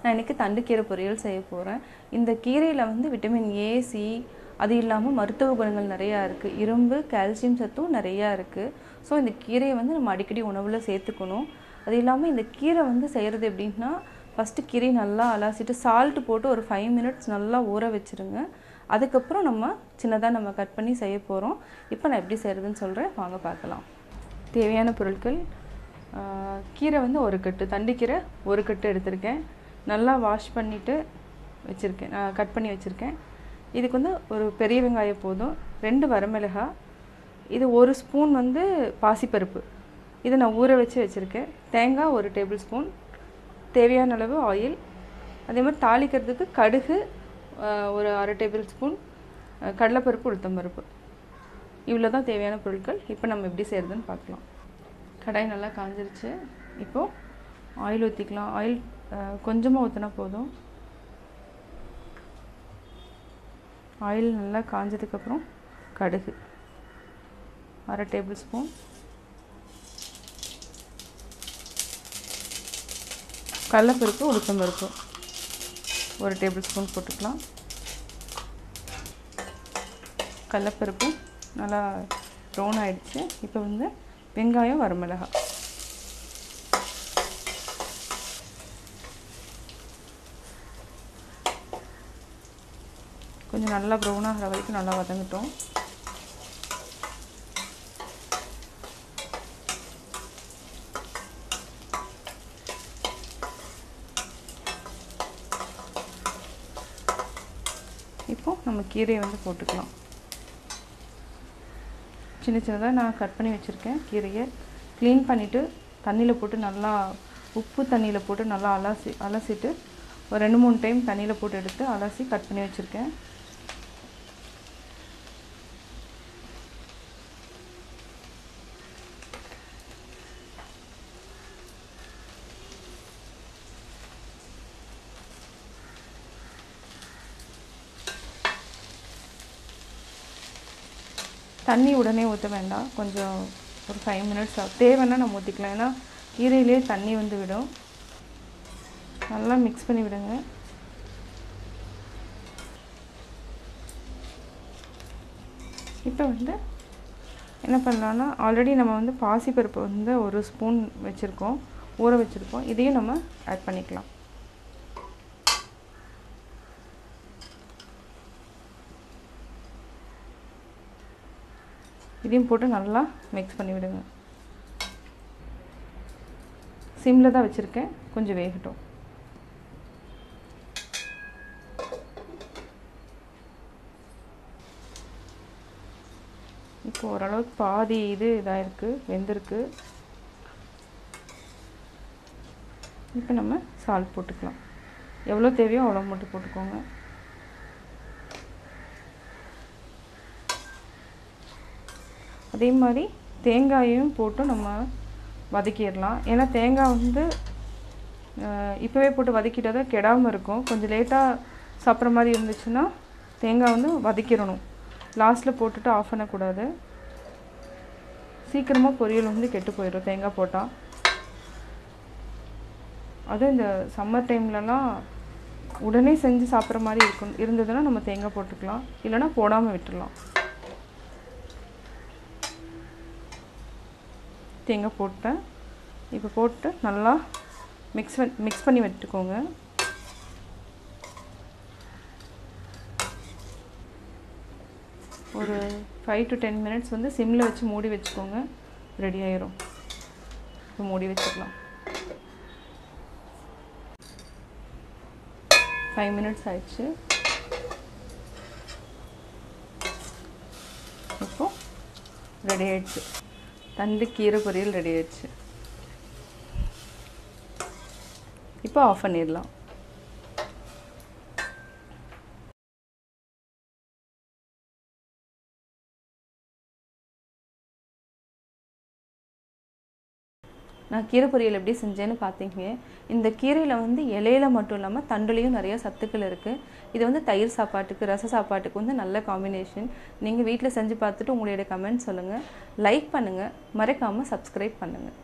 நான் இன்றைக்கி தண்டு கீரை பொரியல் செய்ய போகிறேன். இந்த கீரையில் வந்து விட்டமின் ஏ, சி, அது இல்லாமல் மருத்துவ குணங்கள் நிறையா இருக்குது. இரும்பு, கால்சியம் சத்தும் நிறையா இருக்குது. ஸோ இந்த கீரையை வந்து நம்ம அடிக்கடி உணவில் சேர்த்துக்கணும். அது இல்லாமல் இந்த கீரை வந்து செய்கிறது எப்படின்னா, ஃபஸ்ட்டு கீரை நல்லா அலசிட்டு சால்ட்டு போட்டு ஒரு 5 மினிட்ஸ் நல்லா ஊற வச்சுருங்க. அதுக்கப்புறம் சின்னதாக கட் பண்ணி செய்ய போகிறோம். இப்போ நான் எப்படி செய்கிறதுன்னு சொல்கிறேன், வாங்க பார்க்கலாம். தேவையான பொருட்கள்: கீரை வந்து ஒரு கட்டு, தண்டுக்கீரை ஒரு கட்டு எடுத்திருக்கேன். நல்லா வாஷ் பண்ணிவிட்டு வச்சுருக்கேன், கட் பண்ணி வச்சுருக்கேன். இதுக்கு வந்து ஒரு பெரிய வெங்காயம் போதும், 2 வரமிளகாய், இது 1 ஸ்பூன் வந்து பாசிப்பருப்பு, இதை நான் ஊற வச்சு வச்சுருக்கேன். தேங்காய் 1 டேபிள் ஸ்பூன், தேவையான அளவு ஆயில், அதே மாதிரி தாளிக்கிறதுக்கு கடுகு ஒரு 1/2 டேபிள் ஸ்பூன், கடலைப்பருப்பு, உளுத்தம்பருப்பு, இவ்வளோ தான் தேவையான பொருட்கள். இப்போ நம்ம எப்படி செய்கிறதுன்னு பார்க்கலாம். கடாய் நல்லா காஞ்சிருச்சு. இப்போது ஆயில் ஊற்றிக்கலாம். ஆயில் கொஞ்சமாக ஊற்றினா போதும். ஆயில் நல்லா காஞ்சதுக்கப்புறம் கடுகு 1/2 டேபிள் ஸ்பூன், கடலைப்பருப்பு, உளுத்தம்பருப்பு 1 டேபிள் ஸ்பூன் போட்டுக்கலாம். கடலைப்பருப்பு நல்லா ப்ரௌன் ஆகிடுச்சு. இப்போ வந்து வெங்காயம், வரமிளகாய், கொஞ்சம் நல்லா ப்ரௌன் ஆகிற வரைக்கும் நல்லா வதங்கட்டும். இப்போது நம்ம கீரையை வந்து போட்டுக்கலாம். சின்ன சின்னதாக நான் கட் பண்ணி வச்சுருக்கேன். கீரையை க்ளீன் பண்ணிவிட்டு தண்ணியில் போட்டு நல்லா உப்பு தண்ணியில் போட்டு நல்லா அலசிட்டு ஒரு 2-3 டைம் தண்ணியில் போட்டு எடுத்து அலசி கட் பண்ணி வச்சுருக்கேன். தண்ணி உடனே ஊற்ற வேண்டாம், கொஞ்சம் ஒரு 5 மினிட்ஸ் தேவைன்னா நம்ம ஊற்றிக்கலாம். ஏன்னா கீரையிலே தண்ணி வந்து விடும். நல்லா மிக்ஸ் பண்ணி விடுங்க. இப்போ வந்து என்ன பண்ணலான்னா, ஆல்ரெடி நம்ம வந்து பாசிப்பருப்பு வந்து 1 ஸ்பூன் வச்சுருக்கோம், ஊற வச்சுருக்கோம். இதையும் நம்ம ஆட் பண்ணிக்கலாம். இதையும் போட்டு நல்லா மிக்ஸ் பண்ணி விடுங்க. சிம்மில் தான் வச்சுருக்கேன், கொஞ்சம் வேகட்டும். இப்போ ஓரளவுக்கு பாதி இதாக இருக்குது, வெந்திருக்கு. இப்போ நம்ம சால்ட் போட்டுக்கலாம். எவ்வளோ தேவையோ அவ்வளோ மட்டும் போட்டுக்கோங்க. அதே மாதிரி தேங்காயையும் போட்டு நம்ம வதக்கிடலாம். ஏன்னா தேங்காய் வந்து இப்போவே போட்டு வதக்கிட்டால் தான் கெடாமல் இருக்கும். கொஞ்சம் லேட்டாக சாப்பிட்ற மாதிரி இருந்துச்சுன்னா தேங்காய் வந்து வதக்கிடணும். லாஸ்ட்டில் போட்டுட்டு ஆஃப் பண்ணக்கூடாது. சீக்கிரமாக பொரியல் வந்து கெட்டு போயிடும் தேங்காய் போட்டால். அதுவும் இந்த சம்மர் டைம்லலாம் உடனே செஞ்சு சாப்பிட்ற மாதிரி இருந்ததுன்னா நம்ம தேங்காய் போட்டுக்கலாம், இல்லைனா போடாமல் விட்டுடலாம். தேங்காய் போட்டேன். இப்போ போட்டு நல்லா மிக்ஸ் பண்ணி விட்டுக்கோங்க. ஒரு 5 to 10 மினிட்ஸ் வந்து சிம்மில் வச்சு மூடி வச்சுக்கோங்க, ரெடி ஆயிரும். இப்போ மூடி வச்சுக்கலாம். 5 மினிட்ஸ் ஆயிடுச்சு. இப்போது ரெடி ஆயிடுச்சு. தண்டு கீரை பொரியல் ரெடி ஆயிடுச்சு. இப்போ ஆஃப் பண்ணிடலாம். நான் கீரை பொரியல் எப்படி செஞ்சேன்னு பார்த்தீங்க. இந்த கீரையில் வந்து இலையில மட்டும் இல்லாமல் தண்டுலேயும் நிறைய சத்துக்கள் இருக்குது. இது வந்து தயிர் சாப்பாட்டுக்கு, ரச சாப்பாட்டுக்கு வந்து நல்ல காம்பினேஷன். நீங்கள் வீட்டில் செஞ்சு பார்த்துட்டு உங்களுடைய கமெண்ட் சொல்லுங்கள், லைக் பண்ணுங்கள், மறக்காமல் சப்ஸ்கிரைப் பண்ணுங்கள்.